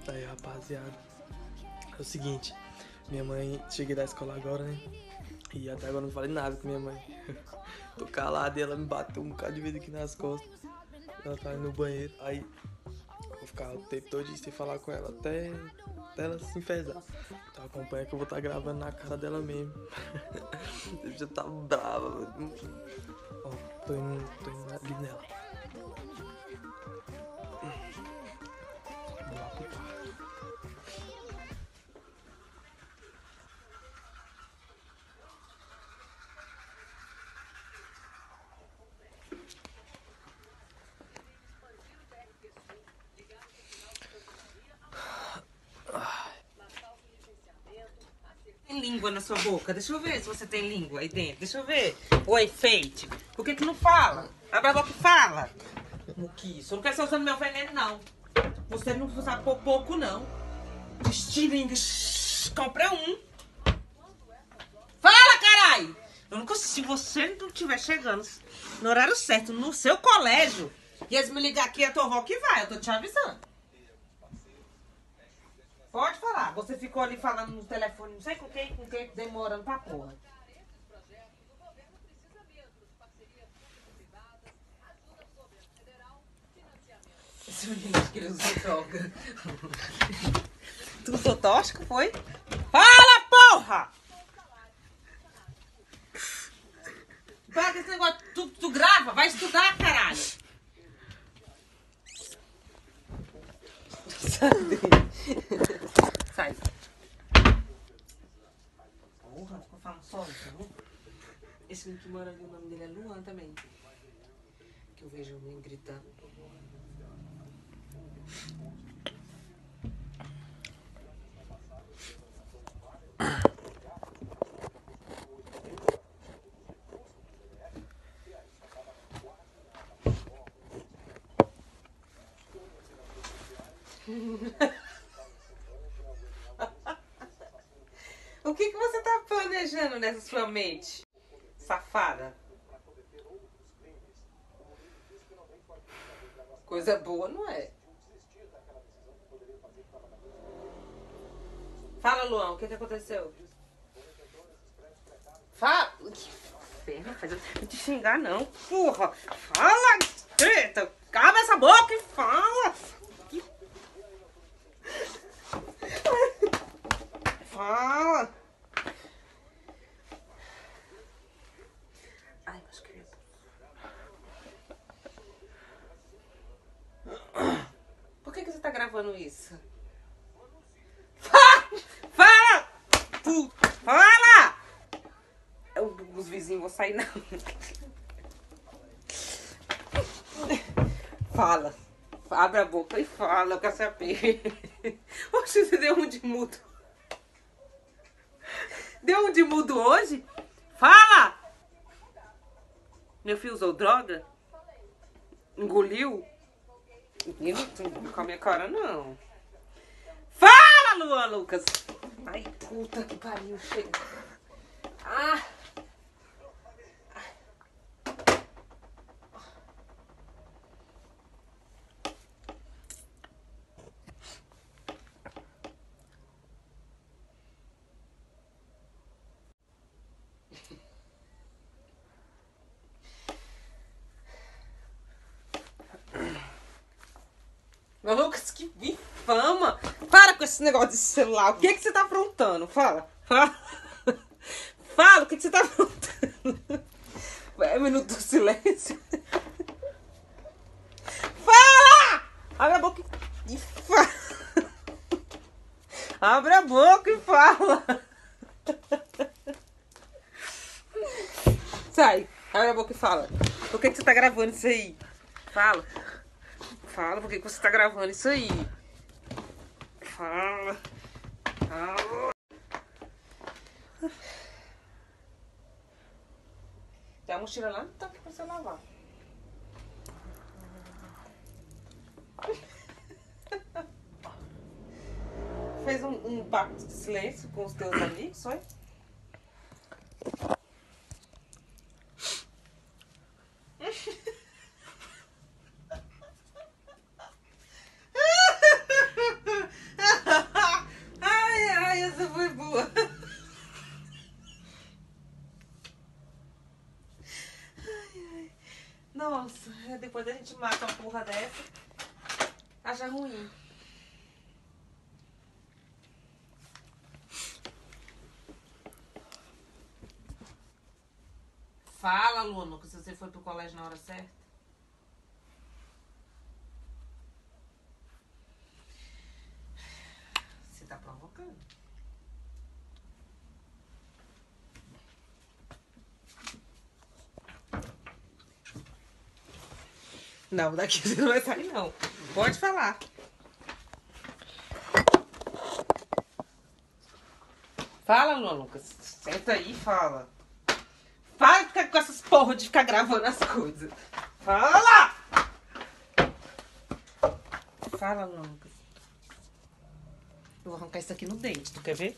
Aí, rapaziada, é o seguinte, minha mãe, cheguei da escola agora, né? E até agora não falei nada com minha mãe. Tô calado e ela me bateu um bocado de vez aqui nas costas. Ela tá no banheiro, aí vou ficar o tempo todo sem falar com ela até ela se enfesar. Então acompanha que eu vou estar gravando na cara dela mesmo. Já tá brava. Ó, tô indo ali nela. Vamos lá pro quarto. Tem língua na sua boca? Deixa eu ver se você tem língua aí dentro. Deixa eu ver. Oi, enfeite. Por que não fala? Abre a boca e fala. Muquiço, eu não quero você usando meu veneno, não. Você não usa pouco, não. Estilingue. Compra um. Fala, carai! Eu nunca, se você não estiver chegando no horário certo, no seu colégio, e eles me ligar aqui, é a tua avó que vai. Eu tô te avisando. Pode falar. Você ficou ali falando no telefone, não sei com quem, demorando pra porra. Esse menino acho que ele usou droga. Tu usou tóxico, foi? Fala, porra! Para com esse negócio. Tu grava? Vai estudar, caralho. Sai. Porra, ficou falando só, viu? Esse que mora ali, o nome dele é Luan também. Que eu vejo alguém gritando. O que você tá planejando nessa sua mente, safada? Coisa boa, não é? Fala, Luan, o que aconteceu? Fala! Que inferno, não te xingar, não, porra! Fala, treta! Cala essa boca e fala! Fala! Ai, meus queridos. Por que você tá gravando isso? Fala! Fala! Os vizinhos vão sair, não. Fala. Abre a boca e fala, eu quero saber. Oxe, você deu um de mudo. Deu um de mudo hoje? Fala! Meu filho usou droga? Engoliu? Não com a minha cara, não. Fala, Luan Lucas! Ai, puta que pariu, chega. Ah! Meu Lucas, que infama! Para com esse negócio de celular. O que você tá aprontando? Fala. Fala. Fala, o que você tá aprontando? É um minuto do silêncio. Fala! Abre a boca e fala. Abre a boca e fala. Sai. Abre a boca e fala. Por que você tá gravando isso aí? Fala. Fala, por que você tá gravando isso aí? Fala. Fala. Tem a mochila lá no tanque pra você lavar. Fez um pacto de silêncio com os teus amigos, foi? gente mata uma porra dessa. Acha ruim. Fala, Luno, que se você foi pro colégio na hora certa. Você tá provocando. Não, daqui você não vai sair, não. Pode falar. Fala, Luan Lucas. Senta aí e fala. Para de ficar com essas porra de ficar gravando as coisas. Fala! Fala, Luan Lucas. Eu vou arrancar isso aqui no dente, tu quer ver?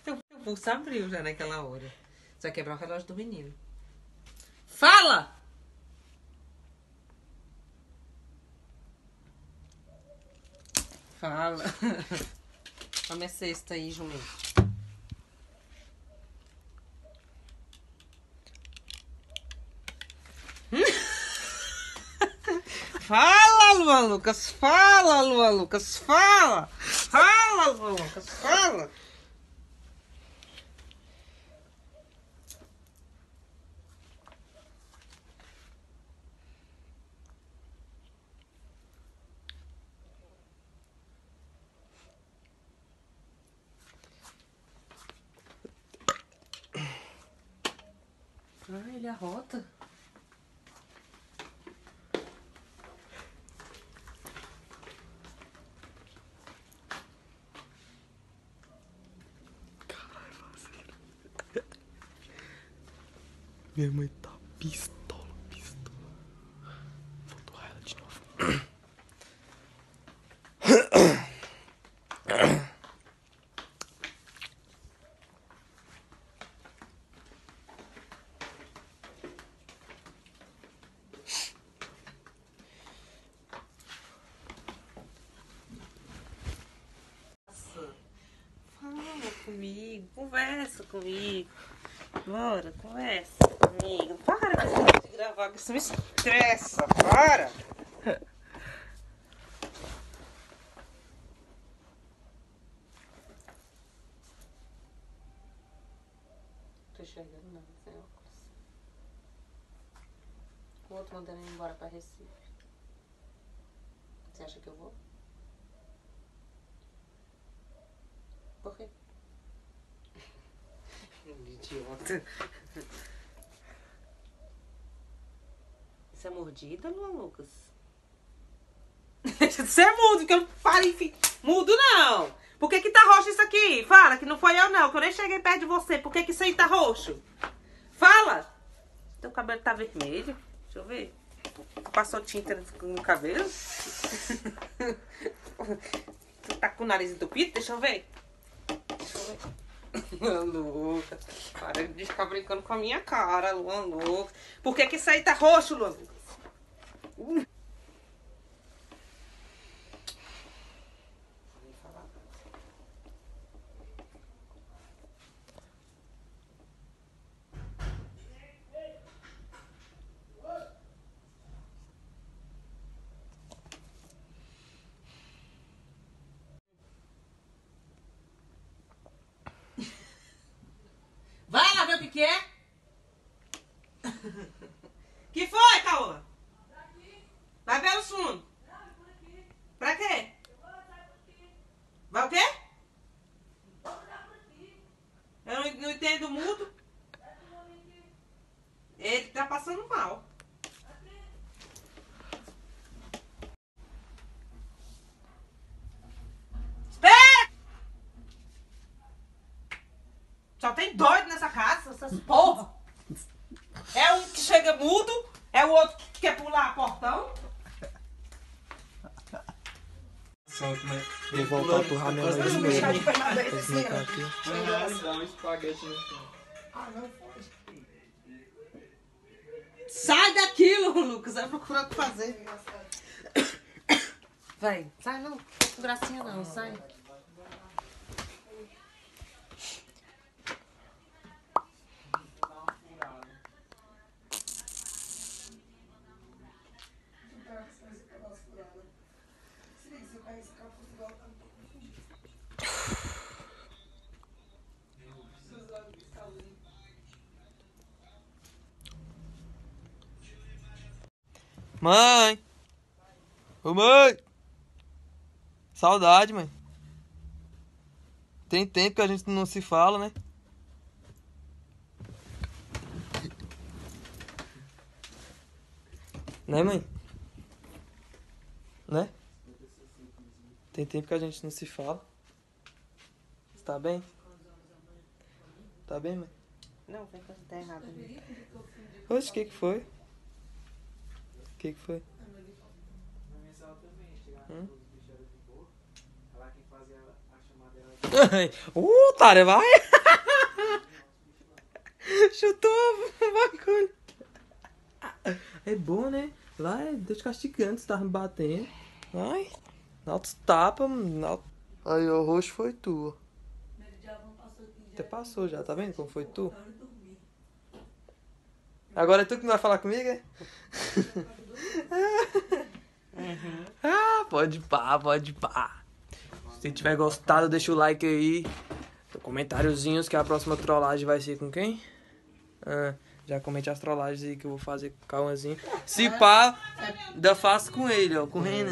O pulso abriu já naquela hora. Você vai quebrar o relógio do menino. Fala! Fala. Olha minha cesta aí, jumento. Fala, Luan Lucas. Fala, Luan Lucas. Fala. Fala, Luan Lucas. Fala. Ah, ele arrota. Minha mãe tá pistola. Vou torrar ela de novo. Fala comigo, conversa comigo. Bora, conversa comigo. Para de gravar, que isso me estressa. Para! Tô enxergando nada sem óculos. O outro mandando ele embora pra Recife. Você acha que eu vou? Por quê? Idiota. Isso é mordida, Luan Lucas? Você é mudo, que eu falei, enfim. Mudo não. Por que que tá roxo isso aqui? Fala, que não foi eu não, que eu nem cheguei perto de você. Por que que isso aí tá roxo? Fala. Teu cabelo tá vermelho. Deixa eu ver. Tu passou tinta no cabelo? Tu tá com o nariz entupido? Deixa eu ver. Luan Lucas, para de ficar brincando com a minha cara, Luan Lucas. Por que que isso aí tá roxo, Luan Lucas? Vai lá ver o que é. Que foi, Caola? Vai pelo fundo. Pra quê? Vai o quê? Eu não entendo mudo. Ele tá passando mal. Espera! Só tem doido nessa casa, essas porra. É um que chega mudo, é o outro que quer pular portão. Vou voltar a torrar minha mãe de novo. Vou desmontar aqui. Dá um espaguete no chão. Sai daquilo, Lucas. Vai procurar o que fazer. Vai. Sai não. Com gracinha não. Sai. Mãe! Ô mãe! Saudade, mãe. Tem tempo que a gente não se fala, né? Né, mãe? Né? Tem tempo que a gente não se fala. Você tá bem? Tá bem, mãe? Não, tem coisa que tá errada. Oxe, o que foi? O que foi? Otário, vai! Chutou o bagulho. É bom, né? Lá é Deus castigando, você tava me batendo. Ai, altos tapas. Aí, o roxo foi tu. Até passou já, tá vendo como foi tu? Agora é tu que não vai falar comigo, é? Ah, pode pá, pode pá. Se tiver gostado, deixa o like aí. Comentáriozinhos que a próxima trollagem vai ser com quem? Já comente as trollagens aí que eu vou fazer com o Cauãzinho. Se pá, ainda faço com ele, ó, com o Renan.